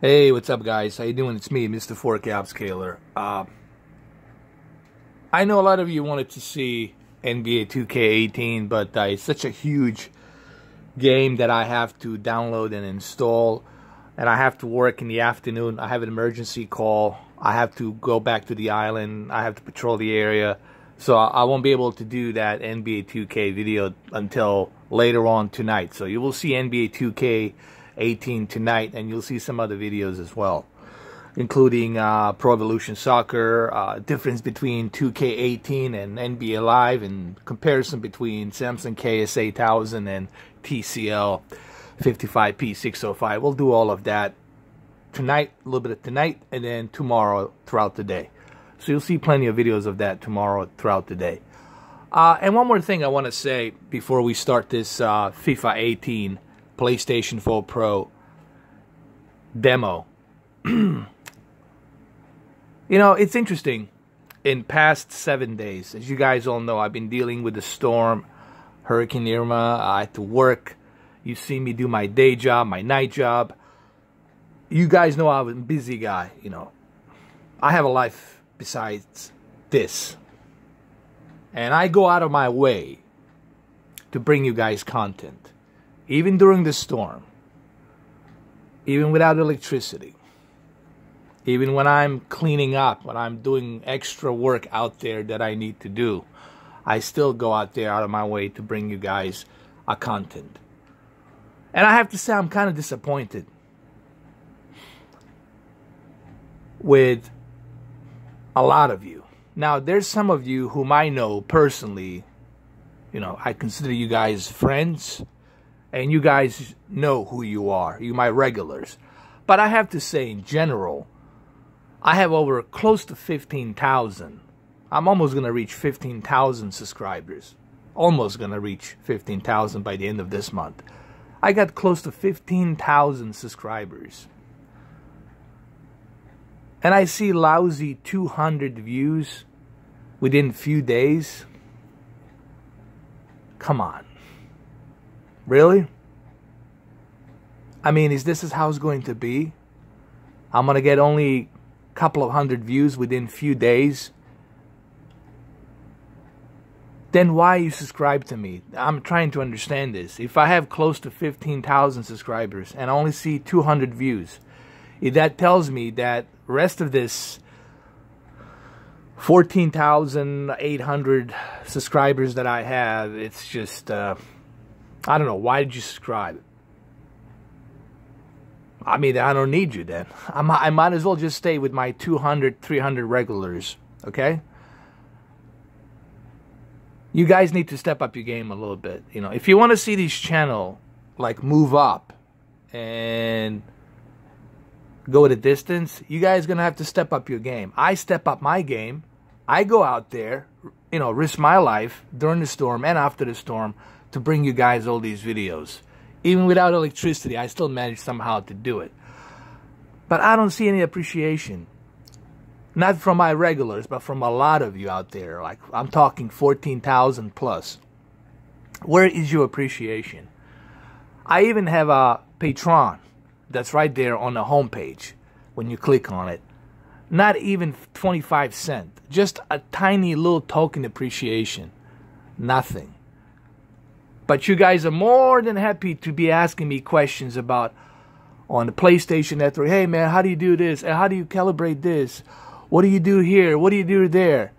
Hey, what's up, guys? How you doing? It's me, Mr. 4K Upscaler. I know a lot of you wanted to see NBA 2K18, but it's such a huge game that I have to download and install, and I have to work in the afternoon. I have an emergency call. I have to go back to the island. I have to patrol the area, so I won't be able to do that NBA 2K video until later on tonight. So you will see NBA 2K18 tonight, and you'll see some other videos as well, including Pro Evolution Soccer, difference between 2K18 and NBA Live, and comparison between Samsung KS8000 and TCL 55P605. We'll do all of that tonight, a little bit of tonight, and then tomorrow throughout the day. So you'll see plenty of videos of that tomorrow throughout the day. And one more thing I want to say before we start this FIFA 18 PlayStation 4 Pro demo. You know, it's interesting. In past 7 days, as you guys all know, I've been dealing with the storm, Hurricane Irma. I had to work. You see me do my day job, my night job. You guys know I'm a busy guy, you know. I have a life besides this. And I go out of my way to bring you guys content. Even during the storm. Even without electricity. Even when I'm cleaning up, when I'm doing extra work out there that I need to do, I still go out there out of my way to bring you guys a content. And I have to say, I'm kind of disappointed with a lot of you. Now, there's some of you whom I know personally. You know, I consider you guys friends, and you guys know who you are. You're my regulars. But I have to say, in general, I have over close to 15,000. I'm almost going to reach 15,000 subscribers. Almost going to reach 15,000 by the end of this month. I got close to 15,000 subscribers. And I see lousy 200 views within a few days. Come on. Really? I mean, is this how it's going to be? I'm going to get only a couple of hundred views within a few days? Then why you subscribe to me? I'm trying to understand this. If I have close to 15,000 subscribers and I only see 200 views, that tells me that rest of this 14,800 subscribers that I have, it's just, I don't know, why did you subscribe? I mean, I don't need you then. I might as well just stay with my 200, 300 regulars, okay? You guys need to step up your game a little bit. You know, if you want to see this channel, like, move up and go the distance, you guys going to have to step up your game. I step up my game. I go out there, you know, risk my life during the storm and after the storm to bring you guys all these videos. Even without electricity, I still manage somehow to do it. But I don't see any appreciation. Not from my regulars, but from a lot of you out there. Like, I'm talking 14,000 plus. Where is your appreciation? I even have a Patreon that's right there on the homepage when you click on it. Not even 25 cents. Just a tiny little token appreciation. Nothing. But you guys are more than happy to be asking me questions about on the PlayStation Network. Hey man, how do you do this? And how do you calibrate this? What do you do here? What do you do there?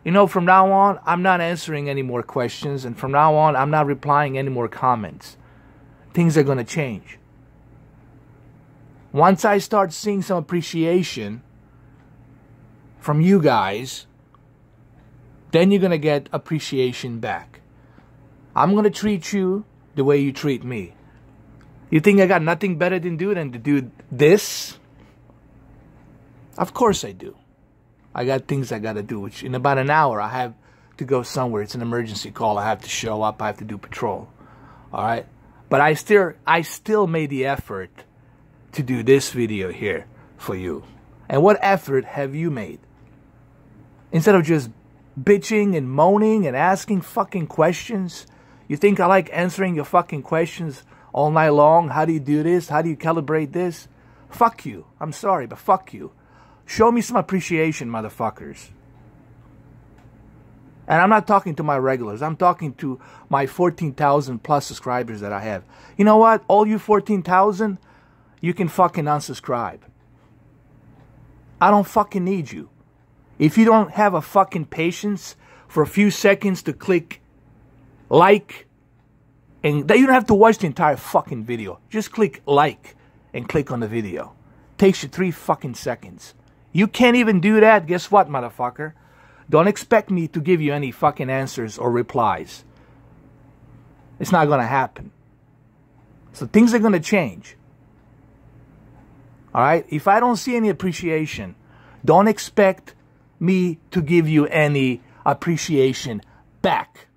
You know, from now on, I'm not answering any more questions. And from now on, I'm not replying any more comments. Things are going to change. Once I start seeing some appreciation from you guys, then you're going to get appreciation back. I'm going to treat you the way you treat me. You think I got nothing better than to do this? Of course I do. I got things I got to do, which in about an hour I have to go somewhere. It's an emergency call. I have to show up. I have to do patrol. All right? But I still made the effort to do this video here for you. And what effort have you made? Instead of just bitching and moaning and asking fucking questions, you think I like answering your fucking questions all night long? How do you do this? How do you calibrate this? Fuck you. I'm sorry, but fuck you. Show me some appreciation, motherfuckers. And I'm not talking to my regulars. I'm talking to my 14,000 plus subscribers that I have. You know what? All you 14,000, you can fucking unsubscribe. I don't fucking need you. If you don't have a fucking patience for a few seconds to click like, and that you don't have to watch the entire fucking video. Just click like and click on the video. Takes you 3 fucking seconds. You can't even do that. Guess what, motherfucker? Don't expect me to give you any fucking answers or replies. It's not going to happen. So things are going to change. Alright? If I don't see any appreciation, don't expect me to give you any appreciation back.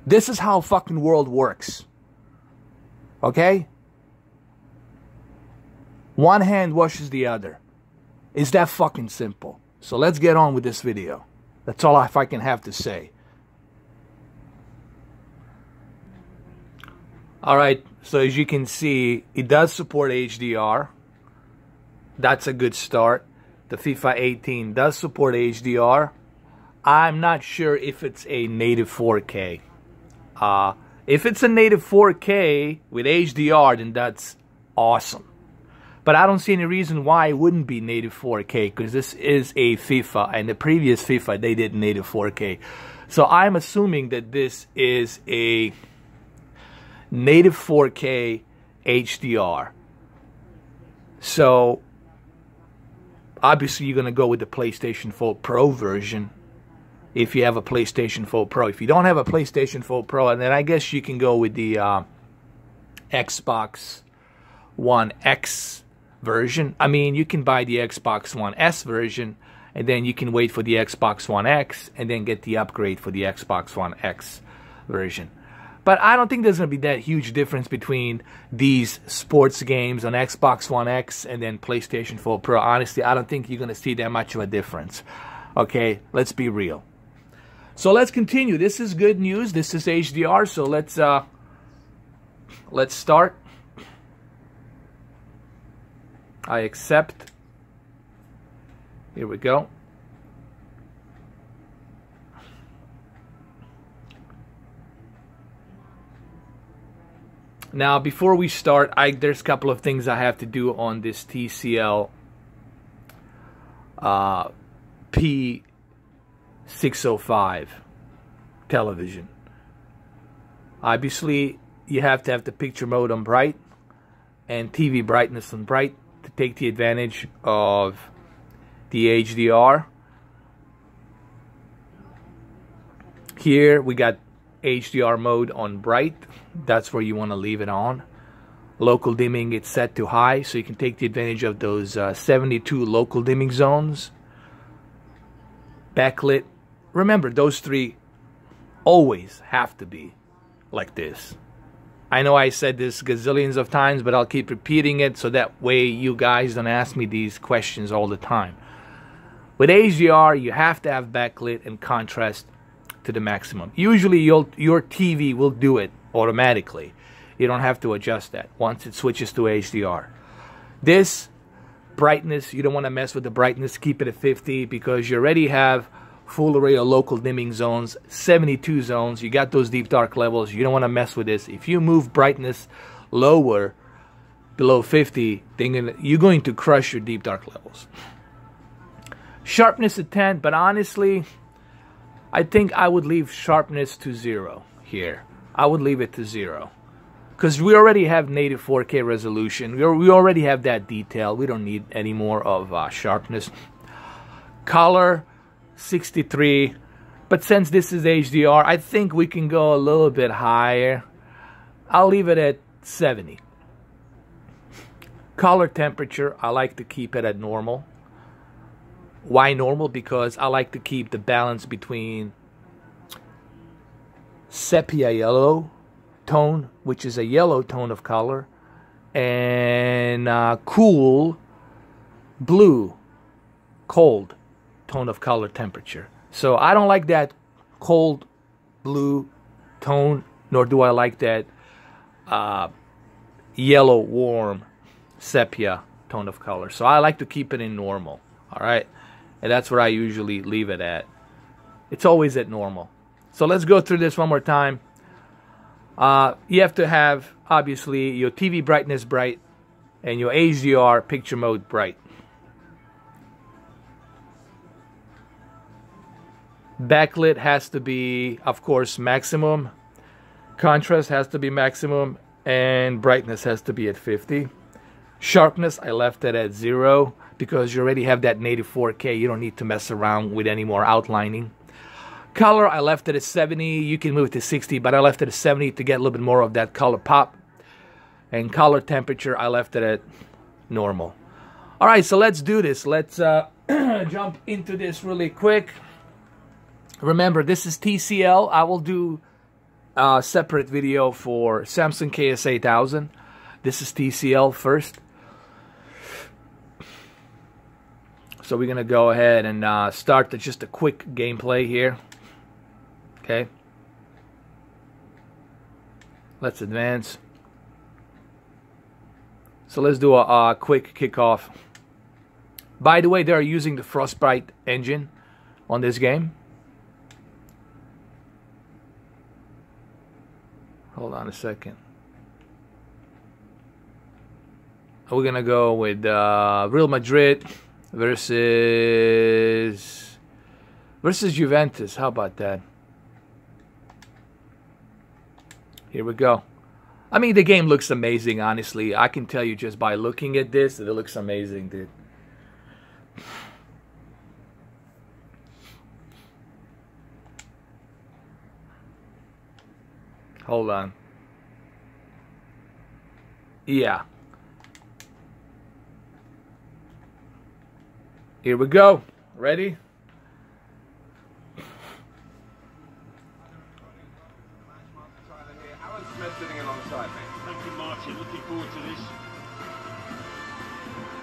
This is how fucking world works. Okay? One hand washes the other. It's that fucking simple. So let's get on with this video. That's all I fucking have to say. Alright, so as you can see, it does support HDR. That's a good start. The FIFA 18 does support HDR. I'm not sure if it's a native 4K. If it's a native 4K with HDR, then that's awesome. But I don't see any reason why it wouldn't be native 4K, because this is a FIFA, and the previous FIFA, they did native 4K. So I'm assuming that this is a native 4K HDR. So obviously you're going to go with the PlayStation 4 Pro version if you have a PlayStation 4 Pro. If you don't have a PlayStation 4 Pro, and then I guess you can go with the Xbox One X version. I mean, you can buy the Xbox One S version, and then you can wait for the Xbox One X, and then get the upgrade for the Xbox One X version. But I don't think there's going to be that huge difference between these sports games on Xbox One X and then PlayStation 4 Pro. Honestly, I don't think you're going to see that much of a difference. Okay, let's be real. So let's continue. This is good news. This is HDR, so let's start. I accept. Here we go. Now, before we start, there's a couple of things I have to do on this TCL P605 television. Obviously, you have to have the picture mode on bright and TV brightness on bright to take the advantage of the HDR. Here we got HDR mode on bright. That's where you want to leave it on. Local dimming, it's set to high, so you can take the advantage of those 72 local dimming zones. Backlit. Remember, those 3 always have to be like this. I know I said this gazillions of times, but I'll keep repeating it so that way you guys don't ask me these questions all the time. With HDR, you have to have backlit and contrast to the maximum. Usually your TV will do it automatically. You don't have to adjust that once it switches to HDR. This brightness, you don't want to mess with the brightness. Keep it at 50 because you already have full array of local dimming zones, 72 zones. You got those deep dark levels. You don't want to mess with this. If you move brightness lower, below 50, then you're going to crush your deep dark levels. Sharpness at 10, but honestly, I think I would leave sharpness to 0 here. I would leave it to 0. Because we already have native 4K resolution. We already have that detail. We don't need any more of sharpness. Color, 63. But since this is HDR, I think we can go a little bit higher. I'll leave it at 70. Color temperature, I like to keep it at normal. Why normal? Because I like to keep the balance between sepia yellow tone, which is a yellow tone of color, and cool blue, cold tone of color temperature. So I don't like that cold blue tone, nor do I like that yellow warm sepia tone of color. So I like to keep it in normal. All right, and that's where I usually leave it at. It's always at normal. So let's go through this one more time. You have to have, obviously, your TV brightness bright and your HDR picture mode bright. Backlit has to be, of course, maximum. Contrast has to be maximum. And brightness has to be at 50. Sharpness, I left it at 0 because you already have that native 4K. You don't need to mess around with any more outlining. Color, I left it at 70. You can move it to 60, but I left it at 70 to get a little bit more of that color pop. And color temperature, I left it at normal. All right, so let's do this. Let's jump into this really quick. Remember, this is TCL. I will do a separate video for Samsung KS8000. This is TCL first. So we're going to go ahead and start just a quick gameplay here. Okay. Let's advance. So let's do a quick kickoff. By the way, they are using the Frostbite engine on this game. Hold on a second. We're going to go with Real Madrid versus Juventus. How about that? Here we go. I mean, the game looks amazing, honestly. I can tell you just by looking at this that it looks amazing, dude. Hold on. Yeah. Here we go. Ready?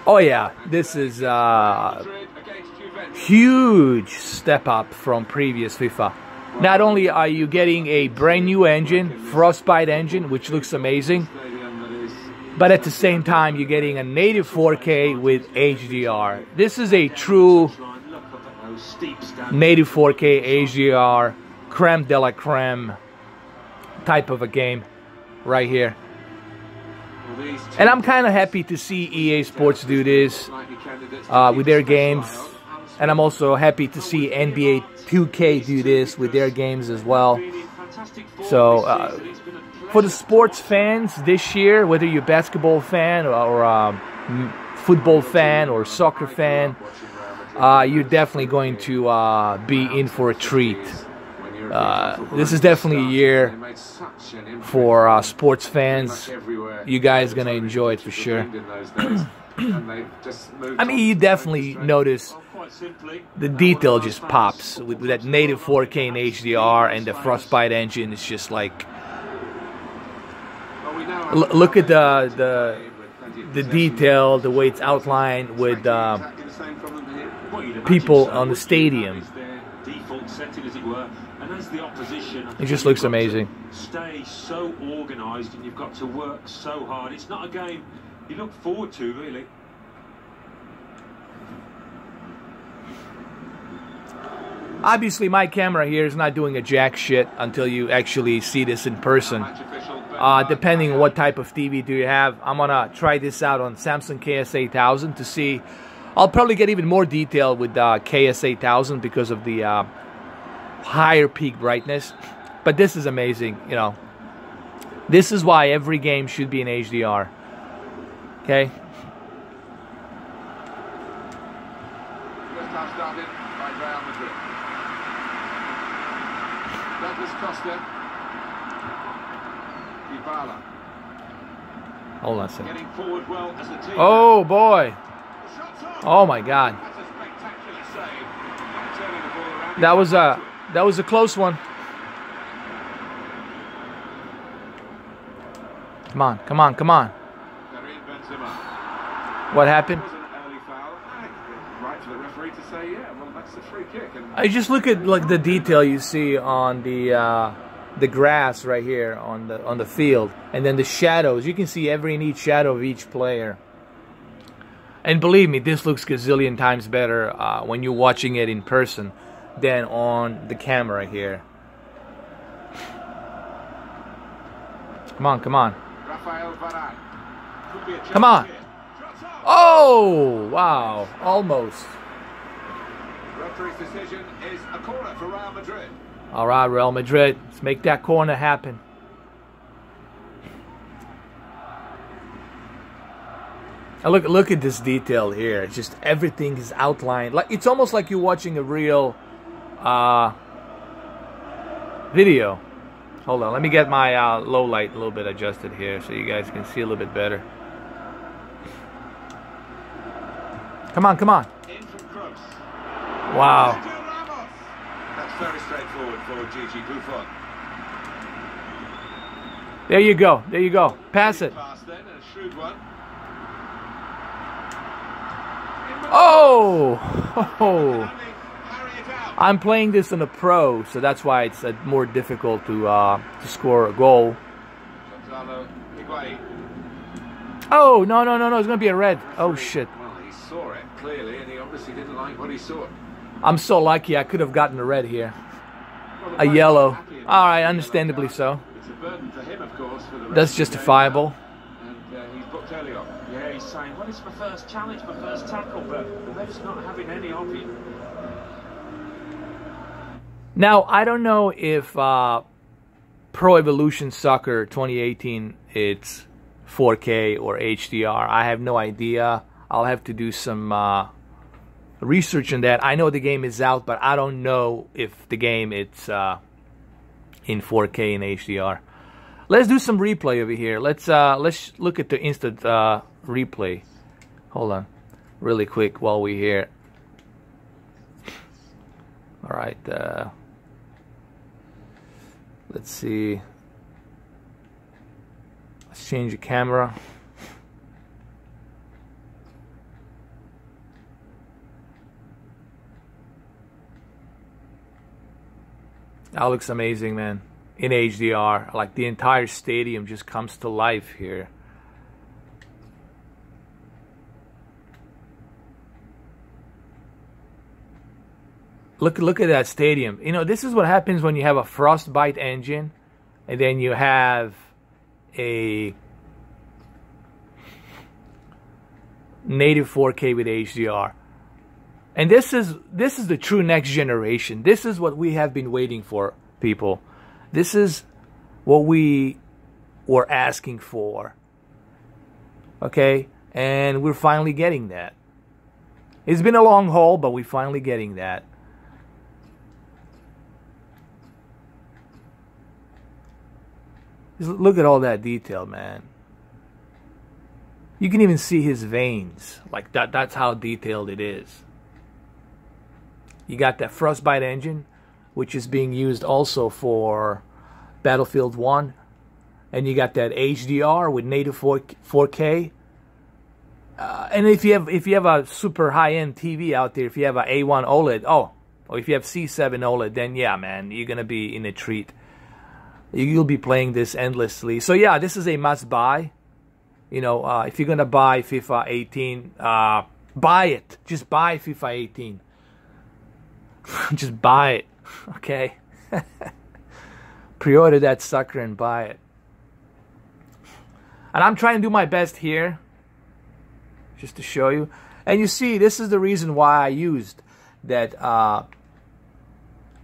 Oh yeah, this is huge step up from previous FIFA. Not only are you getting a brand new engine, Frostbite engine, which looks amazing, but at the same time you're getting a native 4K with HDR. This is a true native 4K HDR, creme de la creme type of a game right here. And I'm kind of happy to see EA Sports do this with their games. And I'm also happy to see NBA 2K do this with their games as well. So, for the sports fans this year, whether you're a basketball fan or a football fan or soccer fan, you're definitely going to be in for a treat. This is definitely a year for sports fans. You guys are going to enjoy it for sure. I mean, you definitely notice the detail just pops with that native 4K and HDR, and the Frostbite engine is just like, look at the detail, the way it's outlined with people on the stadium. It just looks amazing. Stay so organised, and you've got to work so hard. It's not a game you look forward to, really. Obviously, my camera here is not doing a jack shit until you actually see this in person. Depending on what type of TV do you have, I'm gonna try this out on Samsung KS8000 to see. I'll probably get even more detail with KS8000 because of the higher peak brightness. But this is amazing, you know. This is why every game should be in HDR. Okay? Hold on a second. Oh boy. Oh my God. That was a close one. Come on, come on, come on. What happened? I just look at like the detail you see on the grass right here on the field, and then the shadows. You can see every and each shadow of each player. And believe me, this looks gazillion times better when you're watching it in person than on the camera here. Come on, come on. Come on. Oh, wow. Almost. Referee's decision is a corner for Real Madrid. All right, Real Madrid. Let's make that corner happen. And look at this detail here. It's just everything is outlined. Like it's almost like you're watching a real video. Hold on, let me get my low light a little bit adjusted here so you guys can see a little bit better. Come on, come on. In from Cruz. Wow. That's very straightforward for Gigi Buffon. There you go. There you go. Pass it. Pass then, and a shrewd one. Oh! I'm playing this on a pro, so that's why it's more difficult to score a goal. Oh, no, no, no, no. It's going to be a red. Oh, shit. Well, he saw it clearly, and he obviously didn't like what he saw. I'm so lucky. I could have gotten a red here. A yellow. All right, understandably so. It's a burden for him, of course. For the rest That's of justifiable. the game. And he's booked early on. Yeah, he's saying, well, it's my first challenge, my first tackle, but the ref's not having any of you. Now, I don't know if Pro Evolution Soccer 2018 it's 4K or HDR. I have no idea. I'll have to do some research on that. I know the game is out, but I don't know if the game it's in 4K and HDR. Let's do some replay over here. Let's look at the instant replay. Hold on, really quick while we're here. All right. Let's see. Let's change the camera. That looks amazing, man. In HDR, like the entire stadium just comes to life here. Look at that stadium. You know, this is what happens when you have a Frostbite engine and then you have a native 4K with HDR. And this is the true next generation. This is what we have been waiting for, people. This is what we were asking for. Okay? And we're finally getting that. It's been a long haul, but we're finally getting that. Just look at all that detail, man. You can even see his veins. Like that's how detailed it is. You got that Frostbite engine, which is being used also for Battlefield 1. And you got that HDR with native 4K. And if you have a super high-end TV out there, if you have a A1 OLED, or if you have C7 OLED, then yeah, man, you're gonna be in a treat. You'll be playing this endlessly. So yeah, this is a must-buy. You know, if you're gonna buy FIFA 18, buy it. Just buy FIFA 18. Just buy it, okay? Pre-order that sucker and buy it. And I'm trying to do my best here, just to show you. And you see, this is the reason why I used that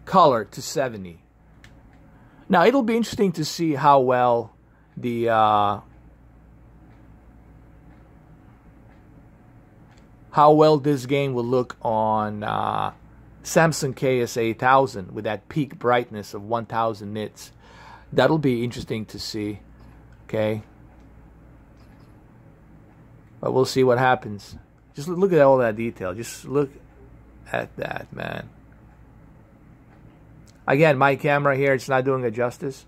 color to 70. Now, it'll be interesting to see how well the this game will look on Samsung KS8000 with that peak brightness of 1000 nits. That'll be interesting to see. Okay. But we'll see what happens. Just look at all that detail. Just look at that, man. Again, my camera here, it's not doing it justice.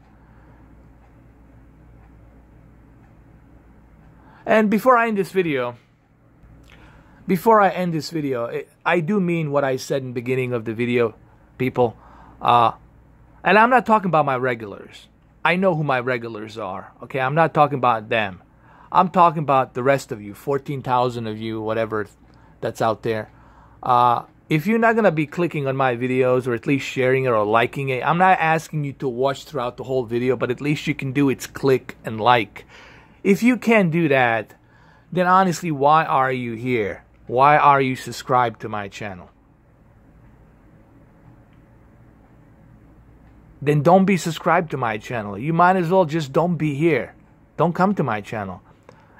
And before I end this video, I do mean what I said in the beginning of the video, people. And I'm not talking about my regulars. I know who my regulars are, okay? I'm not talking about them. I'm talking about the rest of you, 14,000 of you, whatever that's out there. If you're not going to be clicking on my videos or at least sharing it or liking it, I'm not asking you to watch throughout the whole video, but at least you can do is click and like. If you can't do that, then honestly, why are you here? Why are you subscribed to my channel? Then don't be subscribed to my channel. You might as well just don't be here. Don't come to my channel.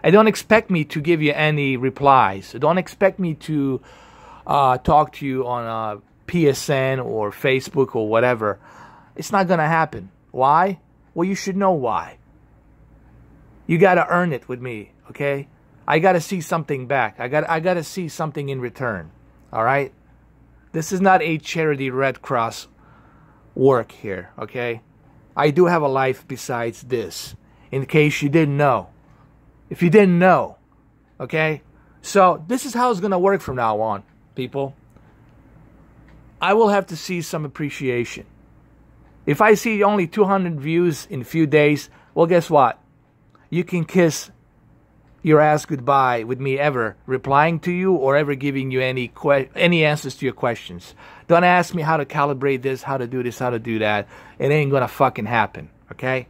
And don't expect me to give you any replies. Don't expect me to talk to you on PSN or Facebook or whatever. It's not going to happen. Why? Well, you should know why. You got to earn it with me, okay? I got to see something back. I got to see something in return, all right? This is not a charity Red Cross work here, okay? I do have a life besides this, in case you didn't know. If you didn't know, okay? So this is how it's going to work from now on, people. I will have to see some appreciation. If I see only 200 views in a few days, well, guess what? You can kiss your ass goodbye with me ever replying to you or ever giving you any answers to your questions. Don't ask me how to calibrate this, how to do this, how to do that. It ain't going to fucking happen, okay?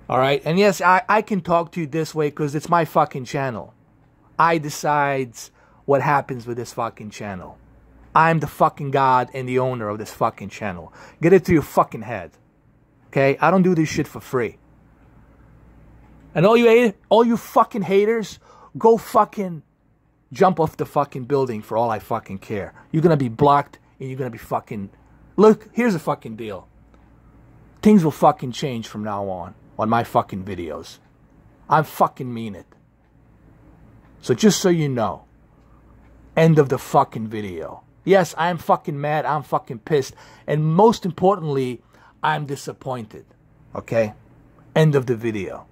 All right? And yes, I can talk to you this way because it's my fucking channel. I decide what happens with this fucking channel. I'm the fucking god and the owner of this fucking channel. Get it through your fucking head. Okay? I don't do this shit for free. And all you fucking haters, go fucking jump off the fucking building for all I fucking care. You're gonna be blocked and you're gonna be fucking... Look, here's the fucking deal. Things will fucking change from now on my fucking videos. I fucking mean it. So just so you know, end of the fucking video. Yes, I'm fucking mad, I'm fucking pissed, and most importantly, I'm disappointed. Okay? End of the video.